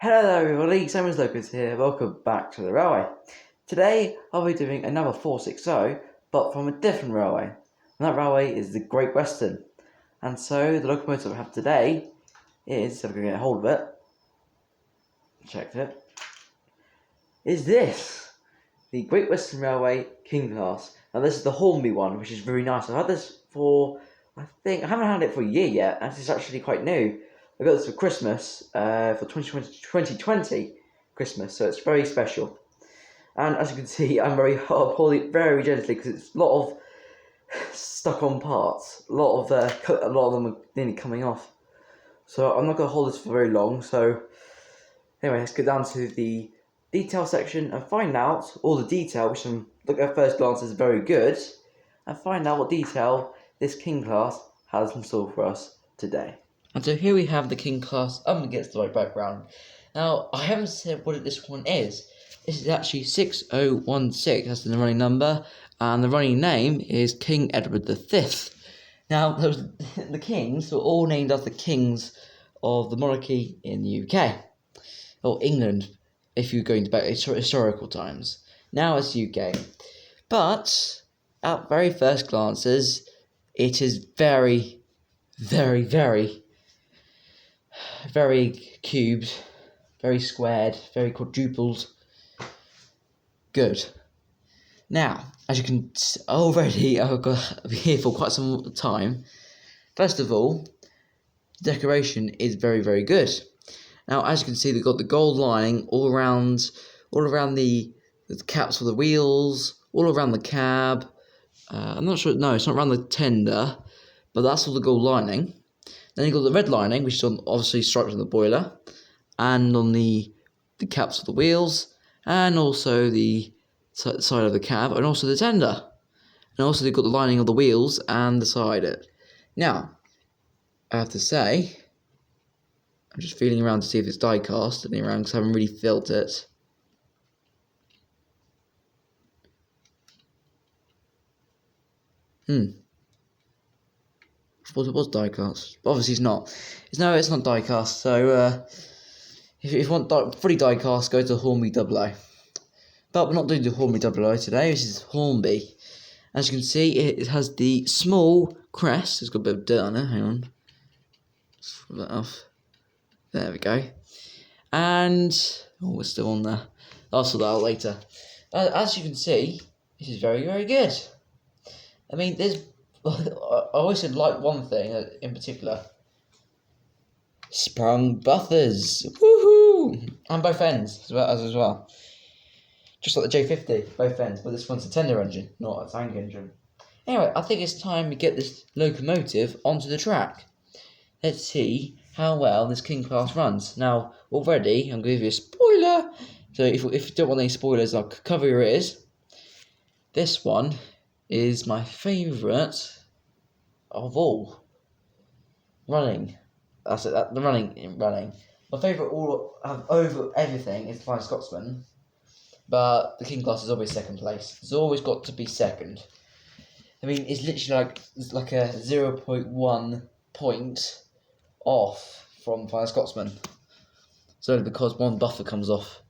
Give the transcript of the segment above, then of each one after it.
Hello there everybody, Simon's Locals here, welcome back to the railway. Today I'll be doing another 460, but from a different railway. And that railway is the Great Western. And so the locomotive I have today is, if I can get a hold of it, checked it, is this, the Great Western Railway King class. Now this is the Hornby one, which is very nice. I've had this for, I haven't had it for a year yet, and it's actually quite new. I got this for Christmas, for 2020 Christmas, so it's very special. And as you can see, I'm holding it very gently because it's a lot of stuck-on parts. A lot of them are nearly coming off. So I'm not going to hold this for very long. So anyway, let's go down to the detail section and find out all the detail, which look at first glance is very good, and find out what detail this King class has in store for us today. And so here we have the King class up against the right background. Now, I haven't said what this one is. This is actually 6016, that's the running number, and the running name is King Edward V. Now, the kings were all named after kings of the monarchy in the UK, or England, if you're going back historical times. Now it's UK. But, at very first glances, it is very, very, very cubed, very squared, very quadrupled. Good. Now, as you can see, already I've been here for quite some time. First of all, the decoration is very, very good. Now, as you can see, they've got the gold lining all around the caps of the wheels, all around the cab. I'm not sure. No, it's not around the tender, but that's all the gold lining. Then you've got the red lining, which is obviously striped on the boiler, and on the caps of the wheels, and also the side of the cab, and also the tender. And also they've got the lining of the wheels and the side of it. Now, I have to say, I'm just feeling around to see if it's die cast, because I haven't really felt it. I thought it was die cast, but obviously it's not. It's not die cast. So if you want fully die cast, go to Hornby Double. But we're not doing the Hornby Double today. This is Hornby. As you can see, it has the small crest. It's got a bit of dirt on it. Hang on, let's pull that off. There we go. And we're still on there. I'll sort that out later. As you can see, this is very, very good. I mean, I always like one thing in particular. Sprung buffers. Woohoo! And both ends as well. Just like the J50, both ends, but this one's a tender engine, not a tank engine. Anyway, I think it's time we get this locomotive onto the track. Let's see how well this King class runs. Now, already, I'm going to give you a spoiler. So if you don't want any spoilers, I'll cover your ears. This one is my favourite of all. Running. That's it, the running. My favourite over everything is the Flying Scotsman. But the King class is always second place. It's always got to be second. I mean, it's literally like a 0.1 point off from Flying Scotsman. It's only because one buffer comes off.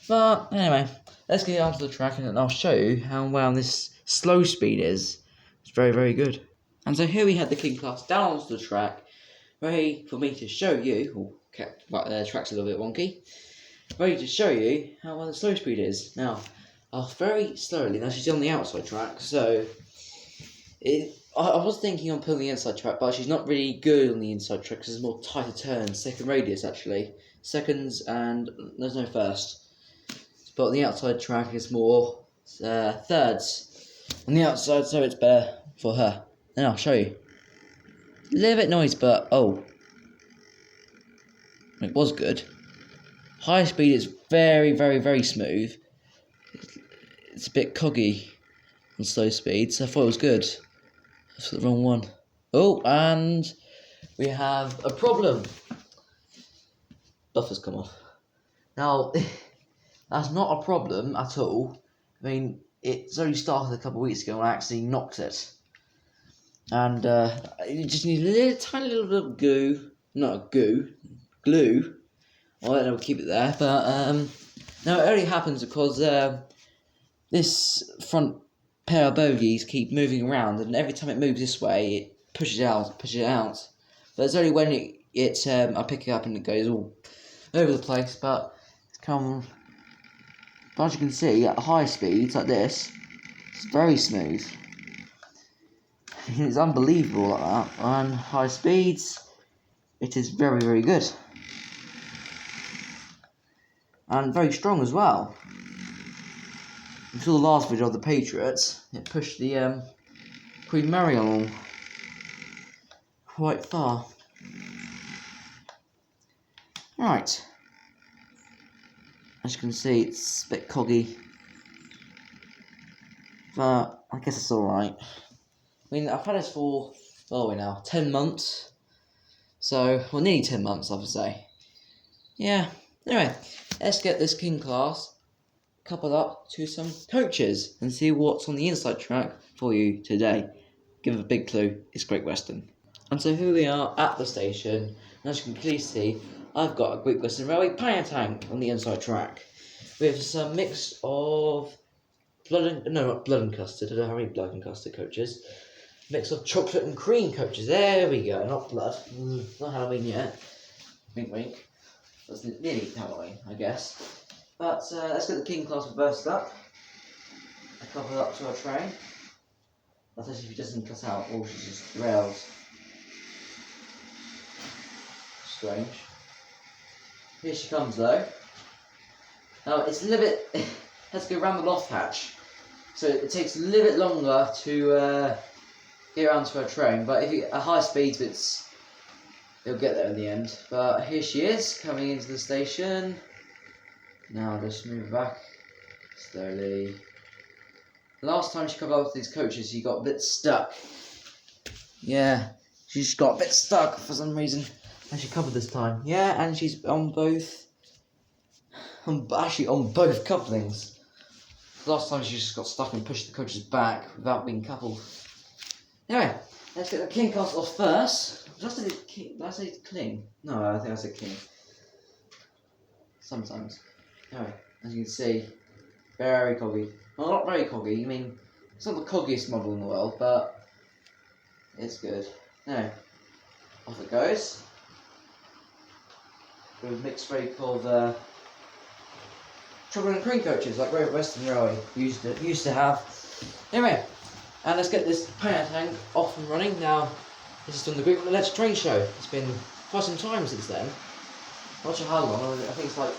But anyway, let's get onto the track and I'll show you how well this slow speed is. It's very, very good. And so here we had the King class down onto the track, ready for me to show you. The track's a little bit wonky. Ready to show you how well the slow speed is. Now, I'll very slowly. Now she's on the outside track, so I was thinking on pulling the inside track, but she's not really good on the inside track because there's more tighter turns, second radius actually, seconds, and there's no first. But on the outside track, it's more thirds on the outside, so it's better for her. Then I'll show you. A little bit noise, but it was good. High speed is very, very, very smooth. It's a bit coggy on slow speed, so I thought it was good. That's the wrong one. Oh, and we have a problem. Buffer's come off. Now, that's not a problem at all. I mean, it's only started a couple of weeks ago and I actually knocked it. And you just need a tiny little bit of glue Well, then we'll keep it there. But no, it only happens because this front pair of bogies keep moving around, and every time it moves this way, it pushes it out. But it's only when I pick it up and it goes all over the place. But as you can see, at high speeds like this, it's very smooth. It's unbelievable like that. On high speeds, it is very, very good. And very strong as well. Until the last video of the Patriots, it pushed the Queen Mary along quite far. Right. As you can see, it's a bit coggy. But I guess it's alright. I mean, I've had this for, 10 months. So, well, nearly 10 months, I would say. Yeah. Anyway, let's get this King class coupled up to some coaches and see what's on the inside track for you today. Give a big clue, it's Great Western. And so here we are at the station, and as you can clearly see, I've got a Great Western Railway pioneer tank on the inside track with some mix of not blood and custard, I don't have any blood and custard coaches. Mix of chocolate and cream coaches, there we go, not blood, not Halloween yet, wink wink, that's nearly Halloween I guess. But let's get the King class reversed up, and coupled up to our train. That's actually if it doesn't cut out, or she's just rails. Strange. Here she comes though. Now it's a little bit, let's go around the loft hatch. So it takes a little bit longer to get around to her train, but if you at high speeds it'll get there in the end. But here she is, coming into the station. Now just move back slowly. Last time she come up with these coaches, she got a bit stuck. Yeah, she just got a bit stuck for some reason. And she covered this time. Yeah, and she's on both. Actually, on both couplings. Last time she just got stuck and pushed the coaches back without being coupled. Anyway, let's get the King cast off first. Did I say King? No, I think I said King. Sometimes. Anyway, as you can see, very coggy. Well, not very coggy, I mean, it's not the coggiest model in the world, but it's good. Anyway, off it goes. With a mixed rate of chocolate and cream coaches like Great Western Railway used to have. Anyway, and let's get this pioneer tank off and running. Now, this is from the Great Electric Train Show. It's been quite some time since then. Not sure how long, I think it's like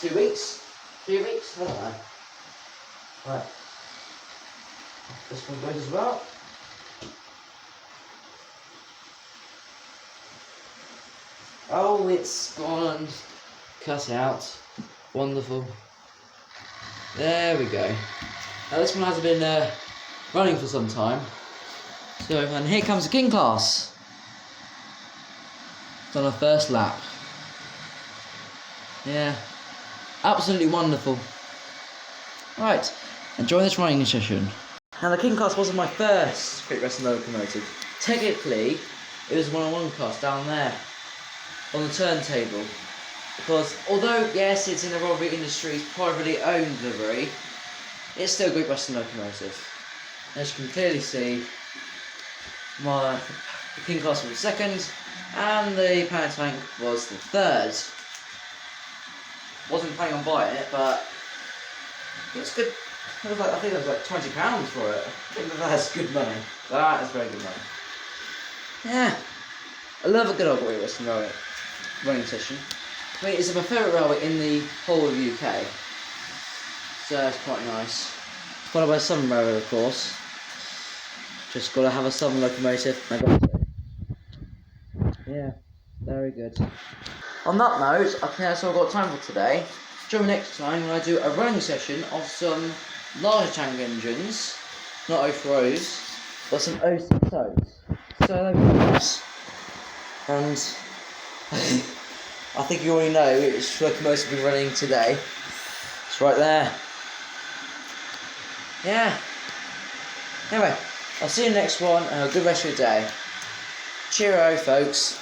2 weeks, 3 weeks, I don't know. Right, this one goes as well. Oh, it's gone, cut out, wonderful. There we go. Now this one hasn't been running for some time. So, and here comes the King class. Done our first lap. Yeah, absolutely wonderful. Right, enjoy this running session. Now the King class wasn't my first Great Western locomotive. Technically, it was a one-on-one class down there on the turntable. Because although yes, it's in the railway industry's privately owned livery, it's still a Great Western locomotive. As you can clearly see, the King class was the second, and the pioneer tank was the third. Wasn't planning on buying it, but it's good. I think it was like £20 for it. I think that's good money. That is very good money. Yeah, I love a good old Great Western Railway running session. I mean, it's my favourite railway in the whole of the UK. So it's quite nice. Followed by Southern Railway, of course. Just got to have a Southern locomotive. Yeah, very good. On that note, I think that's all I've got time for today. Join me next time when I do a running session of some larger tank engines, not 040s, but some 060s. So there we go. And I think you already know which locomotive we're running today. It's right there. Yeah. Anyway, I'll see you in the next one and have a good rest of your day. Cheerio, folks.